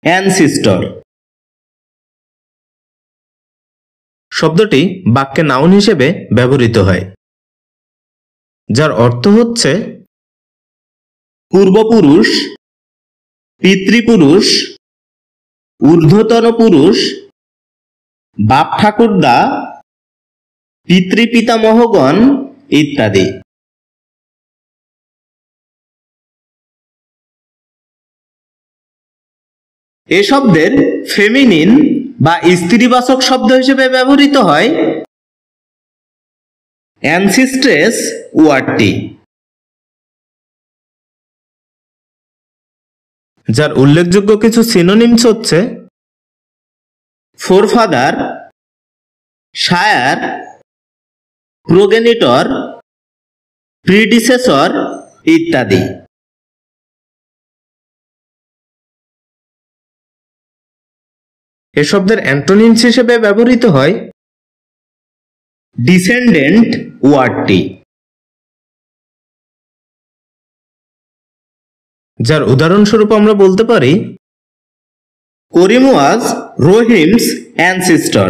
অ্যানসিস্টর শব্দটি বাক্যে নাউন হিসেবে ব্যবহৃত হয়, যার অর্থ হচ্ছে পূর্বপুরুষ, পিতৃপুরুষ, ঊর্ধ্বতন পুরুষ, বাপ ঠাকুরদা, পিতৃপিতামহগণ ইত্যাদি। এ শব্দের ফেমিনিন বা স্ত্রীবাচক শব্দ হিসেবে ব্যবহৃত হয় অ্যানসিস্ট্রেস ওয়ার্ডটি, যার উল্লেখযোগ্য কিছু সিনোনিমস হচ্ছে ফোরফাদার, শায়ার, প্রোগেনিটর, প্রিডিসেসর ইত্যাদি। এ শব্দের অ্যান্টোনিমস হিসেবে ব্যবহৃত হয় ডিসেন্ডেন্ট ওয়ার্ডটি, যার উদাহরণস্বরূপ আমরা বলতে পারি করিম ওয়াজ রহিমস অ্যানসিস্টর।